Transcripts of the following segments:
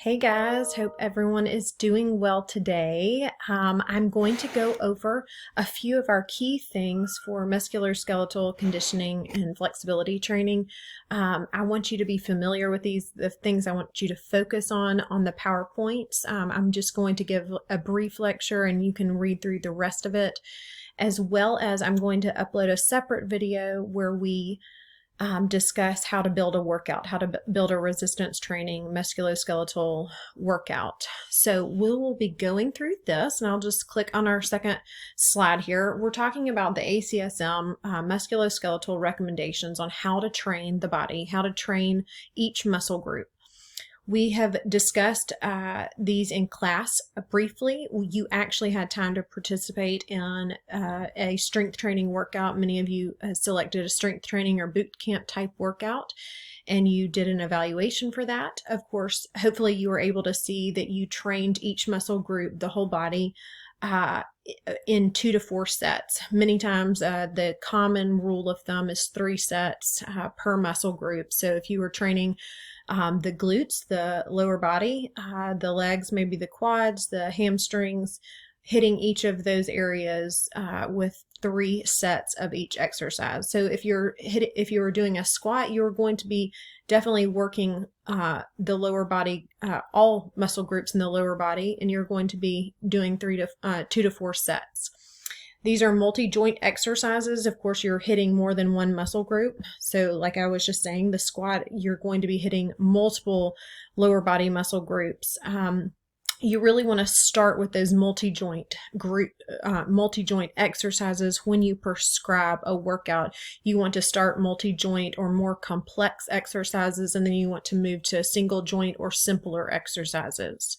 Hey guys, hope everyone is doing well today. I'm going to go over a few of our key things for musculoskeletal conditioning and flexibility training. I want you to be familiar with the things I want you to focus on the PowerPoints. I'm just going to give a brief lecture and you can read through the rest of it, as well as I'm going to upload a separate video where we discuss how to build a workout, how to build a resistance training musculoskeletal workout. So we will be going through this, and I'll just click on our second slide here. We're talking about the ACSM musculoskeletal recommendations on how to train the body, how to train each muscle group. We have discussed these in class briefly. You actually had time to participate in a strength training workout. Many of you selected a strength training or boot camp type workout, and you did an evaluation for that. Of course, hopefully you were able to see that you trained each muscle group, the whole body, in 2 to 4 sets. Many times the common rule of thumb is 3 sets per muscle group. So if you were training the glutes, the lower body, the legs, maybe the quads, the hamstrings, hitting each of those areas with 3 sets of each exercise. So if you're doing a squat, you're going to be definitely working the lower body, all muscle groups in the lower body, and you're going to be doing 2 to 4 sets. These are multi-joint exercises. Of course, you're hitting more than one muscle group. So like I was just saying, the squat, you're going to be hitting multiple lower body muscle groups. You really want to start with those multi-joint exercises when you prescribe a workout. You want to start multi-joint or more complex exercises, and then you want to move to single joint or simpler exercises.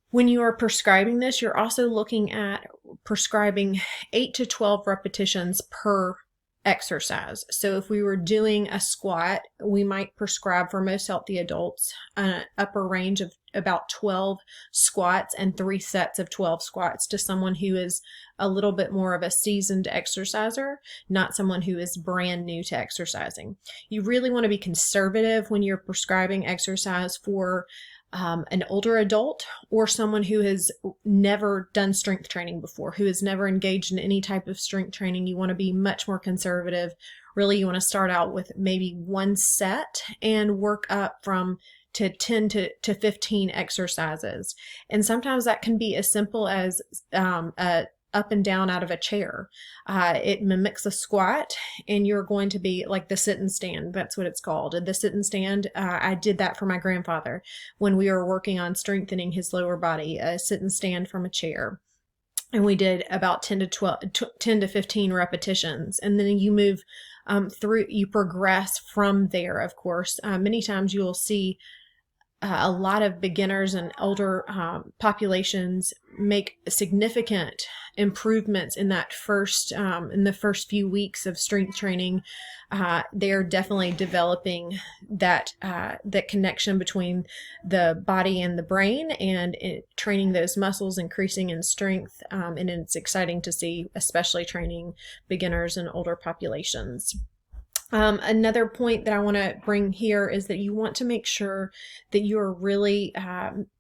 When you are prescribing this, you're also looking at prescribing 8 to 12 repetitions per exercise. So if we were doing a squat, we might prescribe for most healthy adults an upper range of about 12 squats and 3 sets of 12 squats to someone who is a little bit more of a seasoned exerciser, not someone who is brand new to exercising. You really want to be conservative when you're prescribing exercise for an older adult or someone who has never done strength training before, who has never engaged in any type of strength training. You want to be much more conservative. Really, you want to start out with maybe 1 set and work up from to 10 to 15 exercises. And sometimes that can be as simple as up and down out of a chair. It mimics a squat, and you're going to be like the sit and stand. That's what it's called. The sit and stand. I did that for my grandfather when we were working on strengthening his lower body, a sit and stand from a chair. And we did about 10 to 15 repetitions. And then you move through, you progress from there, of course. Many times you will see a lot of beginners and older populations make significant improvements in that in the first few weeks of strength training. They're definitely developing that connection between the body and the brain, and training those muscles, increasing in strength. And it's exciting to see, especially training beginners and older populations. Another point that I want to bring here is that you want to make sure that you're really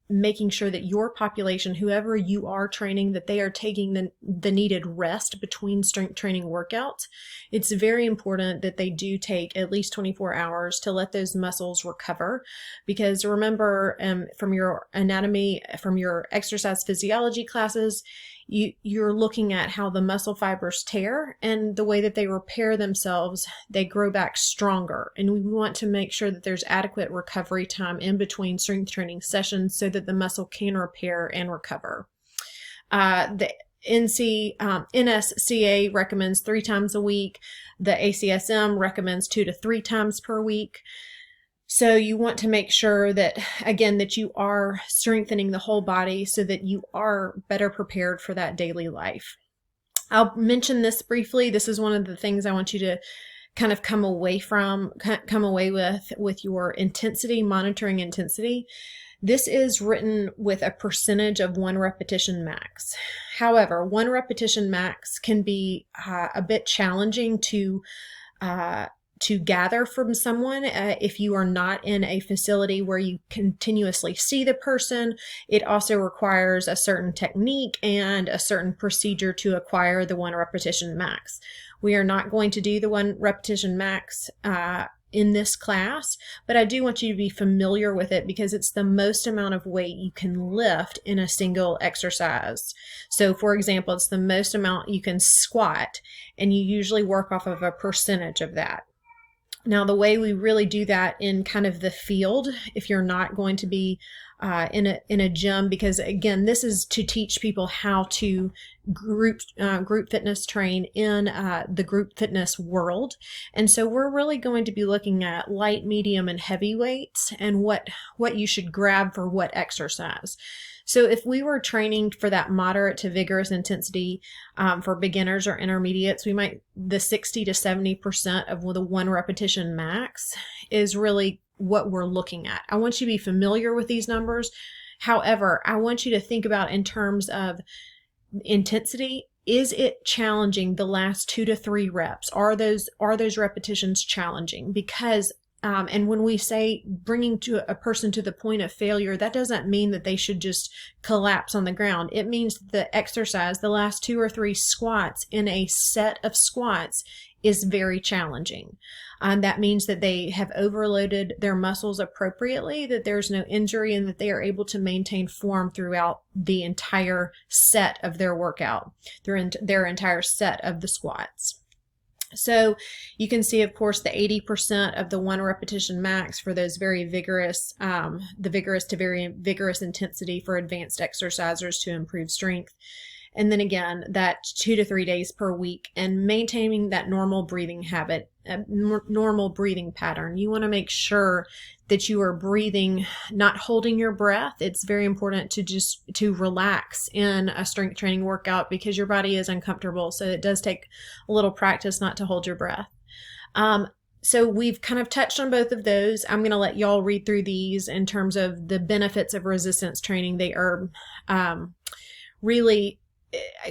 making sure that your population, whoever you are training, that they are taking the needed rest between strength training workouts. It's very important that they do take at least 24 hours to let those muscles recover, because remember, from your anatomy, from your exercise physiology classes, you're looking at how the muscle fibers tear, and the way that they repair themselves, they grow back stronger. And we want to make sure that there's adequate recovery time in between strength training sessions so that the muscle can repair and recover. The NSCA recommends 3 times a week. The ACSM recommends 2 to 3 times per week. So you want to make sure that, again, that you are strengthening the whole body so that you are better prepared for that daily life. I'll mention this briefly. This is one of the things I want you to kind of come away with your intensity, monitoring intensity. This is written with a percentage of 1 repetition max. However, 1 repetition max can be a bit challenging to to gather from someone. If you are not in a facility where you continuously see the person, it also requires a certain technique and a certain procedure to acquire the 1 repetition max. We are not going to do the 1 repetition max in this class, but I do want you to be familiar with it because it's the most amount of weight you can lift in a single exercise. So for example, it's the most amount you can squat, and you usually work off of a percentage of that. Now, the way we really do that in kind of the field, if you're not going to be in a gym, because again, this is to teach people how to group fitness train in the group fitness world. And so we're really going to be looking at light, medium, and heavy weights and what you should grab for what exercise. So if we were training for that moderate to vigorous intensity for beginners or intermediates, the 60 to 70% of the 1 repetition max is really what we're looking at. I want you to be familiar with these numbers. However, I want you to think about in terms of intensity. Is it challenging the last 2 to 3 reps? Are those repetitions challenging? Because and when we say bringing a person to the point of failure, that doesn't mean that they should just collapse on the ground. It means the exercise, the last 2 or 3 squats in a set of squats, is very challenging. That means that they have overloaded their muscles appropriately, that there's no injury, and that they are able to maintain form throughout the entire set of their workout, their entire set of the squats. So you can see, of course, the 80% of the 1 repetition max for those very vigorous, the vigorous to very vigorous intensity for advanced exercisers to improve strength. And then again, that 2 to 3 days per week, and maintaining that normal breathing habit, normal breathing pattern. You want to make sure that you are breathing, not holding your breath. It's very important to relax in a strength training workout because your body is uncomfortable. So it does take a little practice not to hold your breath. So we've kind of touched on both of those. I'm going to let y'all read through these in terms of the benefits of resistance training. They are really,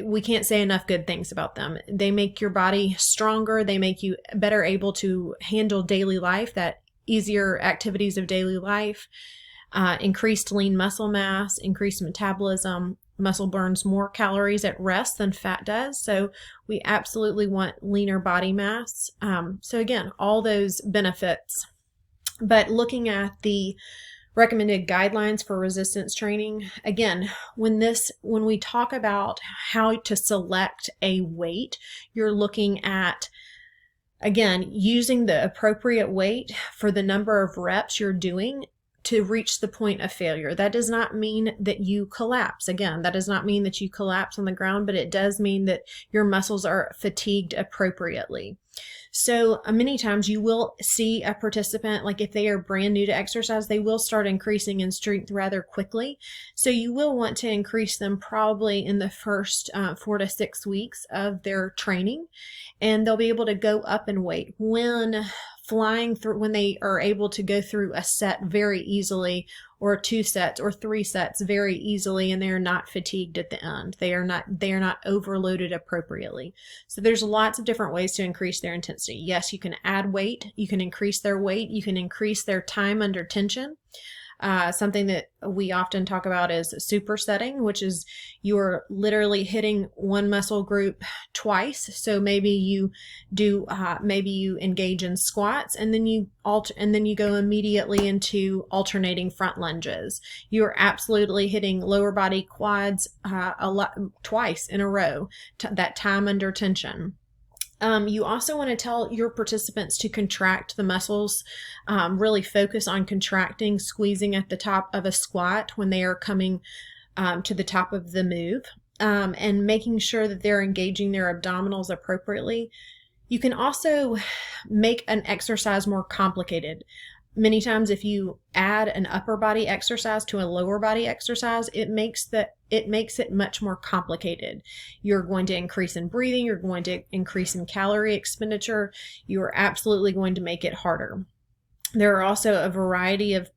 we can't say enough good things about them. They make your body stronger. They make you better able to handle daily life, that easier activities of daily life, increased lean muscle mass, increased metabolism. Muscle burns more calories at rest than fat does. So we absolutely want leaner body mass. So again, all those benefits. But looking at the recommended guidelines for resistance training. Again, when we talk about how to select a weight, you're looking at, again, using the appropriate weight for the number of reps you're doing to reach the point of failure. That does not mean that you collapse. Again, that does not mean that you collapse on the ground, but it does mean that your muscles are fatigued appropriately. So many times you will see a participant, like if they are brand new to exercise, they will start increasing in strength rather quickly. So you will want to increase them probably in the first 4 to 6 weeks of their training, and they'll be able to go up in weight when they are able to go through a set very easily, or 2 sets or 3 sets very easily, and they are not fatigued at the end. They are not overloaded appropriately. So there's lots of different ways to increase their intensity. Yes, you can add weight, you can increase their weight, you can increase their time under tension. Something that we often talk about is supersetting, which is you're literally hitting one muscle group twice. So maybe you engage in squats, and then you go immediately into alternating front lunges. You're absolutely hitting lower body quads twice in a row. That time under tension. You also want to tell your participants to contract the muscles, really focus on contracting, squeezing at the top of a squat when they are coming to the top of the move, and making sure that they're engaging their abdominals appropriately. You can also make an exercise more complicated. Many times if you add an upper body exercise to a lower body exercise, it makes it much more complicated. You're going to increase in breathing, you're going to increase in calorie expenditure, you are absolutely going to make it harder. There are also a variety of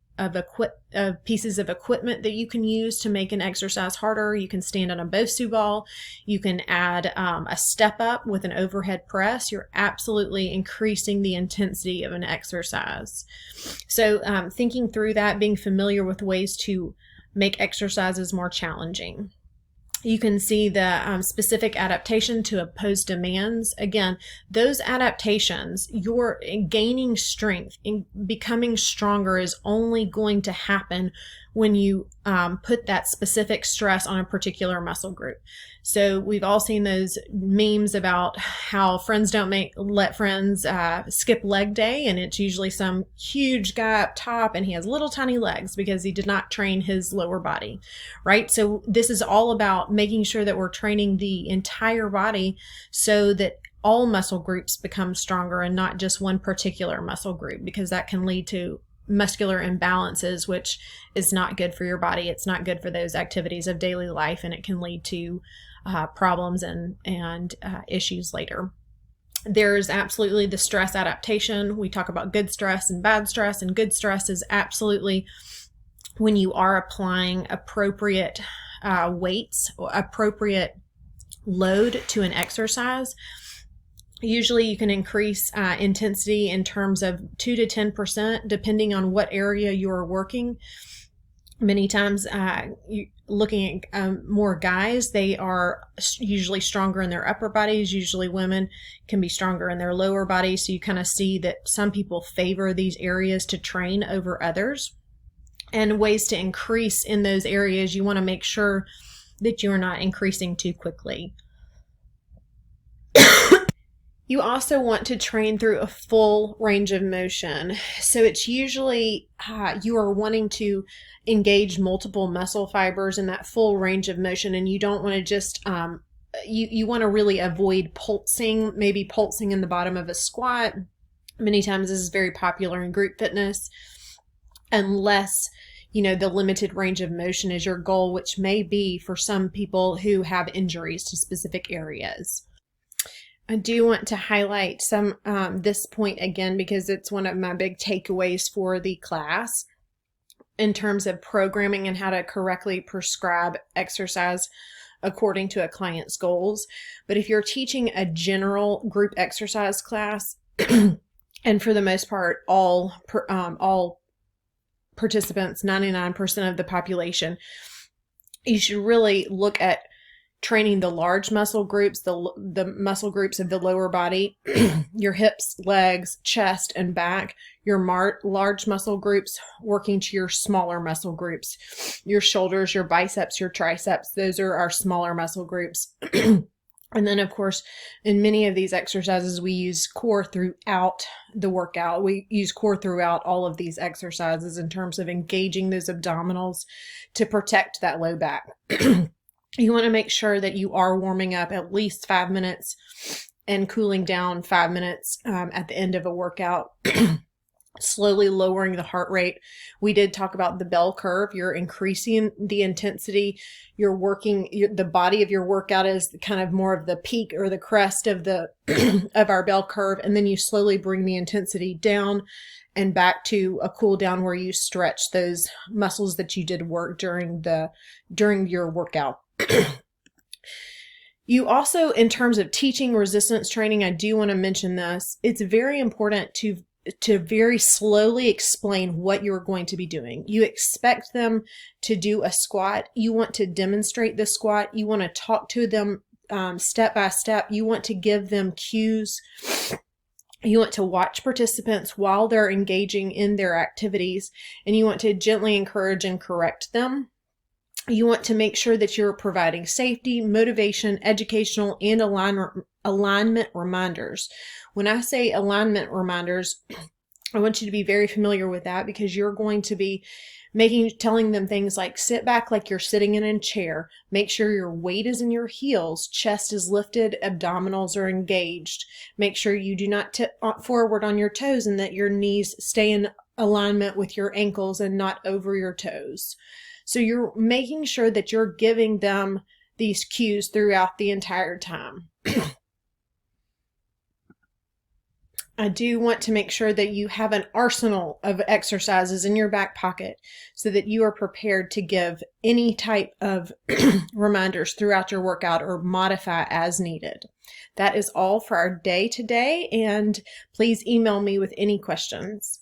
pieces of equipment that you can use to make an exercise harder. You can stand on a Bosu ball. You can add a step up with an overhead press. You're absolutely increasing the intensity of an exercise. So thinking through that, being familiar with ways to make exercises more challenging. You can see the specific adaptation to oppose demands. Again, those adaptations, you're gaining strength and becoming stronger is only going to happen when you put that specific stress on a particular muscle group. So we've all seen those memes about how friends don't let friends skip leg day, and it's usually some huge guy up top and he has little tiny legs because he did not train his lower body, right? So this is all about making sure that we're training the entire body so that all muscle groups become stronger and not just one particular muscle group, because that can lead to muscular imbalances, which is not good for your body. It's not good for those activities of daily life, and it can lead to problems and issues later. There's absolutely the stress adaptation. We talk about good stress, and good stress is absolutely when you are applying appropriate weights or appropriate load to an exercise. Usually you can increase intensity in terms of 2 to 10%, depending on what area you're working. Many times, looking at more guys, they are usually stronger in their upper bodies. Usually women can be stronger in their lower bodies. So you kind of see that some people favor these areas to train over others. And ways to increase in those areas, you want to make sure that you're not increasing too quickly. You also want to train through a full range of motion. So it's usually you are wanting to engage multiple muscle fibers in that full range of motion, and you don't want to just, you want to really avoid pulsing, maybe pulsing in the bottom of a squat. Many times this is very popular in group fitness, unless the limited range of motion is your goal, which may be for some people who have injuries to specific areas. I do want to highlight this point again because it's one of my big takeaways for the class in terms of programming and how to correctly prescribe exercise according to a client's goals. But if you're teaching a general group exercise class, and for the most part, all participants, 99% of the population, you should really look at training the large muscle groups, the muscle groups of the lower body, your hips, legs, chest, and back, your large muscle groups working to your smaller muscle groups, your shoulders, your biceps, your triceps. Those are our smaller muscle groups. And then, of course, in many of these exercises, we use core throughout the workout. We use core throughout all of these exercises in terms of engaging those abdominals to protect that low back. You want to make sure that you are warming up at least 5 minutes and cooling down 5 minutes at the end of a workout, slowly lowering the heart rate. We did talk about the bell curve. You're increasing the intensity. You're working, the body of your workout is kind of more of the peak or the crest of of our bell curve. And then you slowly bring the intensity down and back to a cool down where you stretch those muscles that you did work during your workout. You also, in terms of teaching resistance training, I do want to mention this. It's very important to very slowly explain what you're going to be doing. You expect them to do a squat. You want to demonstrate the squat. You want to talk to them step by step. You want to give them cues. You want to watch participants while they're engaging in their activities, and you want to gently encourage and correct them. You want to make sure that you're providing safety, motivation, educational, and alignment reminders. When I say alignment reminders, I want you to be very familiar with that because you're going to be telling them things like sit back like you're sitting in a chair. Make sure your weight is in your heels, chest is lifted, abdominals are engaged. Make sure you do not tip forward on your toes and that your knees stay in alignment with your ankles and not over your toes. So you're making sure that you're giving them these cues throughout the entire time. I do want to make sure that you have an arsenal of exercises in your back pocket so that you are prepared to give any type of reminders throughout your workout or modify as needed. That is all for our day today, and please email me with any questions.